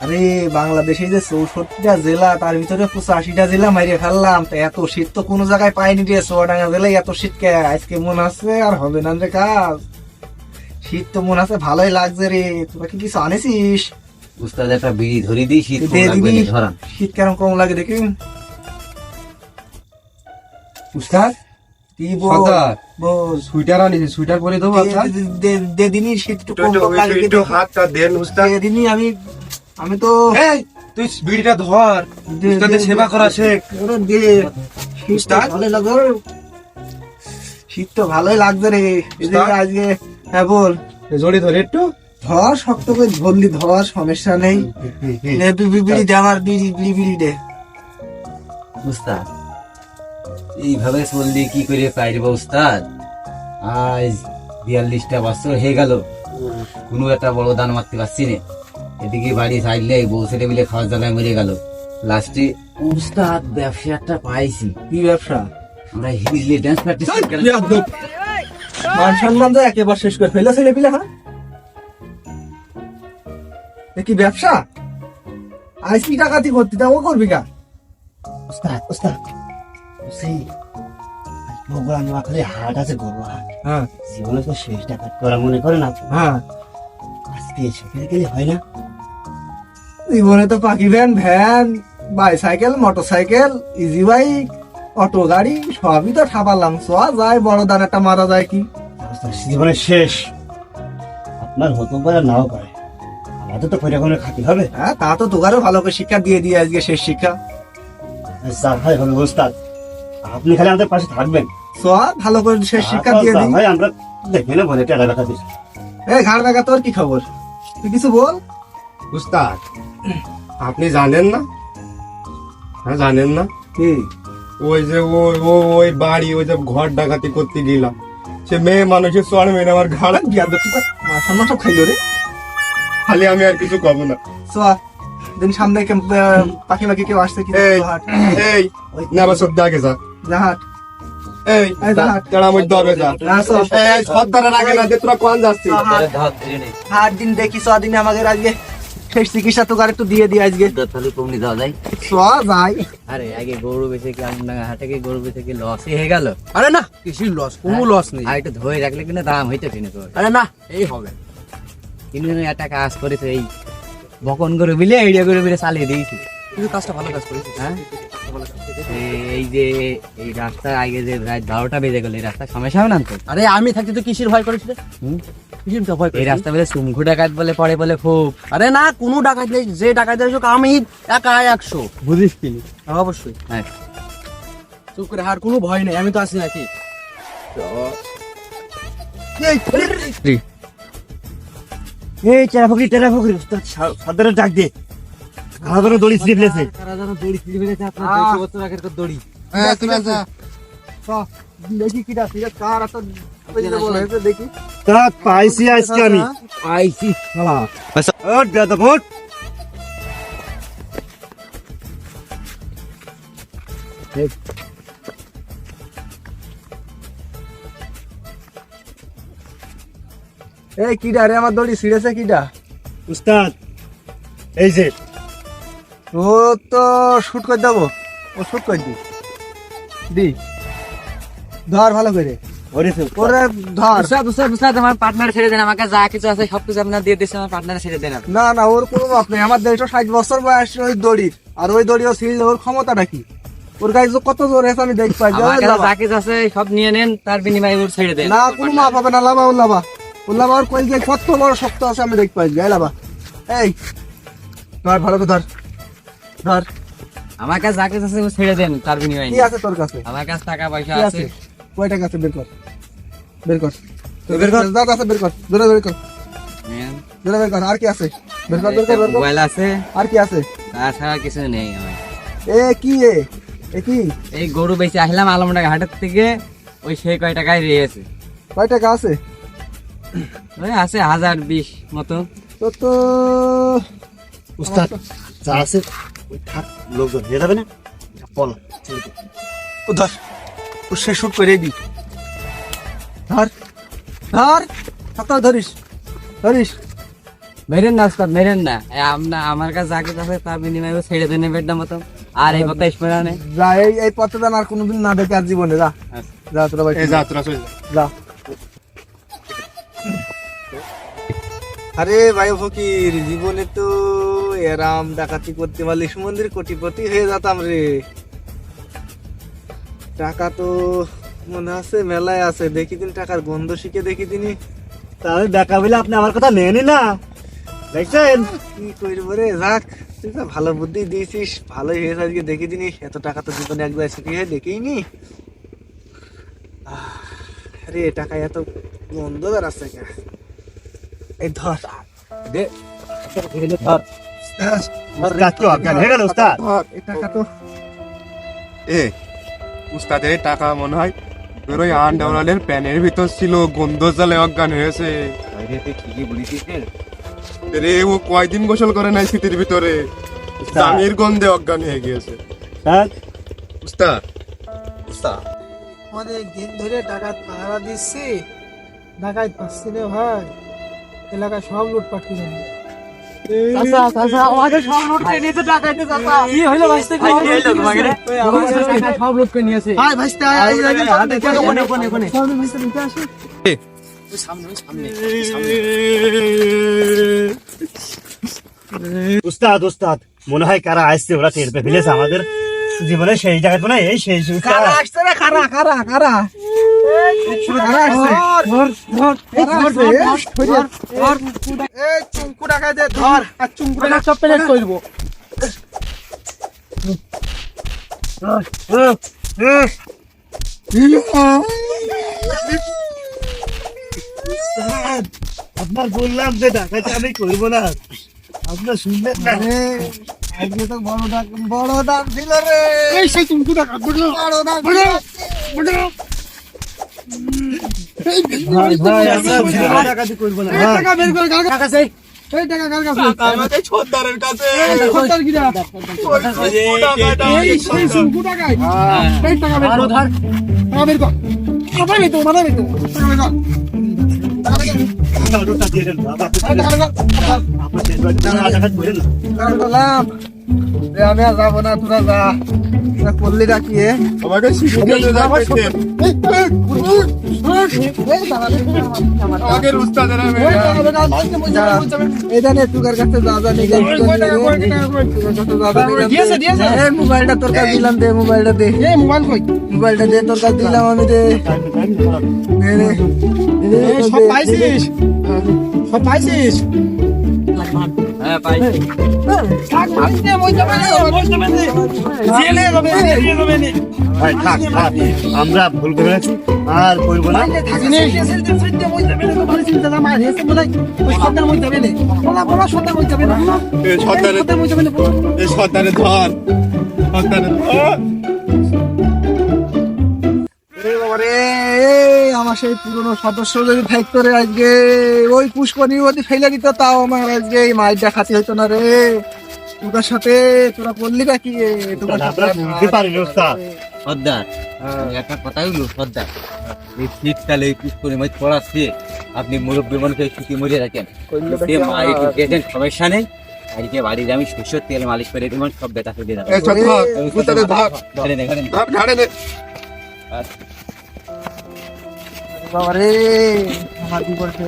আরে বাংলাদেশে যে 64টা জেলা, তার ভিতরে 85টা জেলা মাইরে ফেললাম। তো এত শীত তো কোনো জায়গায় পাইনি রে। চুয়াডাঙ্গা জেলায় এত শীত কে? আজকে মনে আছে আর হবে না রে কাজ। শীত তো মনে আছে ভালোই লাগছে রে। তোরা কি কিছু আনেছিস? উস্তাদ একটা বিড়ি ধরি দিই, শীত দে লাগবে দিবি। না, ধরান। শীত কেমন কম লাগে দেখি। উস্তাদ কি বল? সর্দার, বল। সুইটার আনিছি, সুইটার পরে দেবো আপনার? দে দিনি, শীত একটু কম কম লাগে একটু হাতটা দেন উস্তাদ। দে দিনি। আমি তো এই তুই বিড়িটা ধর, দে, উস্তাদের দে, সেবা দে। করা শেখ। ওরে দে। শীত তো উস্তাদ? ভালোই লাগবে। শীত তো ভালোই লাগবে রে। এই যে উস্তাদ? আজকে হ্যাঁ বল। জড়ি ধরে একটু। ধর, শক্ত করে ধরলি ধর, সমস্যা নেই। নে বিড়ি দে, আমার বিড়ি দে। উস্তাদ এইভাবে চললে কি করে পাইব উস্তাদ? আজ 42টা বছর হয়ে গেল, কোনো একটা বড় দান মারতে পারছি না। এদিকে বাড়ি সাইডলে বউ ছেলে মিলে খাওয়ার জ্বালায় মরে গেল। লাস্টে উস্তাদ ব্যবসা একটা পাইছি। কি ব্যবসা? আমরা হিজলি ড্যান্স প্র্যাকটিস মান সম্মান তো একেবারে শেষ করে ফেলে ছেলে পিলে। হ্যাঁ, এ কি ব্যবসা? আজ কি টাকাতি করতি, তা ও করবি কা? ওস্তাদ ওস্তাদ সেই বগুড়া নোয়াখালী হাট আছে, গরু হাট। হ্যাঁ জীবনে তো শেষ ডাকাত করা মনে করেন আপনি। হ্যাঁ, আজকে সেখানে গেলে হয় না? জীবনে তো পাখি van bicycle, motorcycle, easy bike, auto গাড়ি সবই তো ঠাপালাম। সোয়া যায়, বড় দানাটা মারা যায় কি? ওস্তাদ, জীবনের শেষ। আপনার হতে পারে নাও পারে, আমাদের তো করে করে খাতে হবে। হ্যাঁ, তা তো তোকারও ভালো করে শিক্ষা দিয়ে আজকে শেষ শিক্ষা। যা হয় হবে ওস্তাদ, আপনি খালি আমাদের পাশে থাকবেন। সোয়া ভালো করে শেষ শিক্ষা দিয়ে দিই। ভাই আমরা দেখে নেবো, টেলা দেখা দিস। এই ঘাড় দেখা, তোর কি খবর? তুই কিছু বল। উস্তাদ আপনি জানেন না? হ্যাঁ জানেন না? কি? ওই যে ওই বাড়ি, ওই যে ঘর ডাকাতি করতে গেলাম, সে মেয়ে মানুষের চড় মেরে আমার ঘাড়। বিয়ার দেখতে মাছ সব খাইলো রে। খালি আমি আর কিছু কব না। সোয়া দিন সামনে পাখি মাখি কেউ আসছে কি? এই হাট এই না, আবার সব দেখে যা। যা হাট। এই এই যা হাট। তারা আমার দবে যা। না, সব। এই সর্দারের আগে না, যে তোরা কোন যাচ্ছিস? হাট দিন দেখি, সোয়া দিনে আমাকে আজকে শেষ চিকিৎসা তোকে একটু দিয়ে আজকে। তাহলে কমনি দেওয়া যায়। সোয়া যাই। আরে আগে গরু বেচে কি আমডাঙ্গা হাটে কি গরু বেচে কি লসই হয়ে গেল? আরে না, কিসির লস? কোনো লস নেই। আর একটু ধরে রাখলে কিনা দাম হইতে কিনে তোর। আরে না, এই হবে। কিন্তু একটা কাজ করেছে, এই বকন করে বিলে আইডিয়া করে বিলে চালিয়ে দিয়েছি। কিন্তু কাজটা ভালো কাজ করেছিস। হ্যাঁ, এই যে এই রাস্তার আগে যে রাত 12টা বেজে গেল, এই রাস্তা সমস্যা হবে না তো? আরে আমি থাকতে তো কিসির ভয় করেছিল? হুম? কিসির তো ভয় এই করেছিস? রাস্তা বেলে চুমঘু ডাকাত বলে পড়ে বলে খুব। আরে না, কোনো ডাকাত নেই। যে ডাকাত হোক আমি একা 100। বুঝিস কি? অবশ্যই। হ্যাঁ, চুপ করে, আর কোনো ভয় নেই, আমি তো আছি নাকি? এই টেরা ফকরি ওস্তাদ, সর্দারের ডাক দে। আমাদের দড়ি ছিঁড়ে ফেলেছে। তারা যেন দড়ি ছিঁড়ে ফেলেছে, আপনার 200 বছর আগের দড়ি। দেখি কিটা ঠিক আছে, কার এত বলেছে দেখি। তা পাইছি আজকে আমি। আইসি শালা ও দাদা ভোট। এই কিটা রে, আমার দড়ি ছিঁড়েছে কিটা? উস্তাদ এই যে ও তো শুট করে দেবো, ও শুট করে দি ধর ভালো করে। ধরেছে ওরে ধর। বুঝলাম, আমার পার্টনার ছেড়ে দেন, আমাকে যা কিছু আছে সবকিছু আপনার দিয়ে দিচ্ছে, আমার পার্টনার ছেড়ে দেন। না না, ওর কোনো মাপ নেই। আমার 160 বছর বয়স ওই দড়ির, আর ওই দড়িও ছিঁড়লে ওর ক্ষমতাটা কি? ওর গায়ে যে কত জোর আছে আমি দেখতে পাই। আমার কাছে যা কিছু আছে সব নিয়ে নেন, তার বিনিময়ে ওর ছেড়ে দেন। না, কোনো মাপ হবে না। লাভা উল্লাবা ওর কই যে কত বড় শক্ত আছে আমি দেখতে পাই। গায়ে লাভা। এই ধর ভালো করে ধর ধর। আমার কাছে যা কিছু আছে ও ছেড়ে দেন, তার বিনিময়ে কি নিন। আছে তোর কাছে? আমার কাছে টাকা পয়সা কি আছে। আছে? কয় টাকা আছে? বের কর, বের কর, বের কর। যা আছে বের কর, ধরে বের কর, নেন। ধরে বের কর। আর কি আছে? বের কর, বের কর, বের কর। মোবাইল আছে, আর কি আছে? তাছাড়া কিছু নেই আমার। কি এ কি? এই গরু বেঁচে আসলাম আলমডাঙ্গা হাটের থেকে, ওই সেই কয় টাকায় রয়েছে। কয় টাকা আছে? ওই আছে 1020 মতো। তো উস্তাদ যা আছে ওই থাক, লোকজন হয়ে যাবে না। বল ও ধর, ও সে শুট করে দি। ধর ধর, হাত ধরিস ধরিস। মেরেন না উস্তাদ, মেরেন না। আমার কাছে যা কিছু আছে তার বিনিময়ে ছেড়ে দেন বেডটা মতো। আর এই কথা স্মরণ নেই। যা, এই পথে যান, আর কোনোদিন না দেখে আর জীবনে যা। যা তোরা ভাই, এই যাত্রা চলে যা। যা। আরে ভাই ফকির, জীবনে তো এরাম ডাকাতি করতে পারলে সুমন্দির কোটিপতি হয়ে যেতাম রে। টাকা তো মনে আছে মেলায় আছে, দেখি দিন টাকার গন্ধ শিখে দেখি দিনই তাহলে দেখা বলে আপনি আমার কথা নেনই না, দেখছেন? কি করব রে। যাক, তুই তো ভালো বুদ্ধি দিয়েছিস, ভালোই হয়েছে আজকে দেখি দিনি। এত টাকা তো জীবনে একবার শিখে দেখেই নি। আরে টাকা এত গন্ধ বেড়াচ্ছে কে? এই ধর দে, ধর। উস্তাদ কি অজ্ঞান হয়ে গেল উস্তাদ? ধর, এই টাকা তো এ উস্তাদের এই টাকা মনে হয় বেরোয় আন্ডারওয়ার্ল্ডের প্যানের ভিতর ছিল, গন্ধ জালে অজ্ঞান হয়েছে। ঠিকই বলেছিস রে। রে ও কয়দিন গোসল করে নাই শীতের ভিতরে, জামির গন্ধে অজ্ঞান হয়ে গিয়েছে। হ্যাঁ, উস্তাদ উস্তাদ অনেক দিন ধরে টাকা পাহারা দিচ্ছি, ঢাকায় পাচ্ছি রে ভাই। এলাকায় সব লুটপাট করে নিয়ে। আমাদের সব লুট করে নিয়েছে টাকাইতে চাচা। কি হইলো ভাইস্তে? কি হইলো তোমাকে রে? সব লুট করে নিয়েছে। হাই ভাইস্তে, আয় কোনে কোনে কোনে সামনে ভাইস্তে নিতে আসি। উস্তাদ উস্তাদ মনে হয় কারা আসছে, ওরা টের পেয়ে ফেলেছে আমাদের জীবনে সেই জায়গায় তো না, এই সেই উস্তাদ। কারা আসছে রে? কারা কারা কারা কারা আসছে? এই চুমকু টাকায় দে, ধর। আর চুমকু টাকা সব প্লেট করবো। উস্তাদ, আপনার বললাম যে ডাকাতি আমি করবো না, আপনার শুনলেন না? আজকে তো বড় দাম ছিল রে। এই সেই চুমকু টাকা বুঝলো? বড় দাম ভাই ভাই আমরা ডাকাতি করবো না। টাকা বের করে কার কাছে? এই টাকা কার কাছে? আমাদের ছোটদারের কাছে। খোঁজার কি রে? এই সেই চুমকু টাকায়? এই টাকা বের কর। টাকা বের কর। মাথা বের কর, মাথা বের কর। টাকা বের কর। ওটা দিয়ে দেন বাবা, আপনার শেষ বাড়িতে ডাকাতি করেন না। বললাম রে, আমি আর যাবো না, তোরা যা। তোরা করলি ডাকি এ? আমাকে শিখিয়ে দিয়ে যাচ্ছেন। আমাদের উস্তাদের এটা নে, তুকার কাছে যা যা নিয়ে যাবি। মোবাইলটা তোর কাছে দিলাম, দে মোবাইলটা দে। এই মোবাইল কই? মোবাইলটা দে, তোর কাছে দিলাম আমি, দে। নে, নে। এই সব পাইছিস? সব পাইছিস? হ্যাঁ পাইছি। ভাই থাক থাক, আমরা ভুল করে গেছি, আর করবো না। সর্দারের ধর, সর্দারের ধর। আমার সেই পুরনো সদস্য যদি থাকতো রে, আজকে ওই পুষ্কনি যদি ফেলে দিত, তাও আমার আজকে এই মাইরটা খাতি হইতো না রে। তোর সাথে তোরা করলি না কি? তোর আমরা বুঝতে পারিনি উস্তাদ। সর্দার, একটা কথা হইলো সর্দার, এই শীতকালে এই পুষ্করে মাছ পড়াচ্ছে, আপনি মুরব্বী মানুষের ছুটি মরিয়ে রাখেন। সে মারি দিয়েছেন, সমস্যা নেই। আজকে বাড়ির আমি শস্য তেল মালিশ করে দেবেন, সব বেটা ফেলে দেবেন। এই সব ধর, উস্তাদের ধর, ঘাড়ে নে, ঘাড়ে নে। ধর, ঘাড়ে নে। বাবা রে, আমার কি করছে?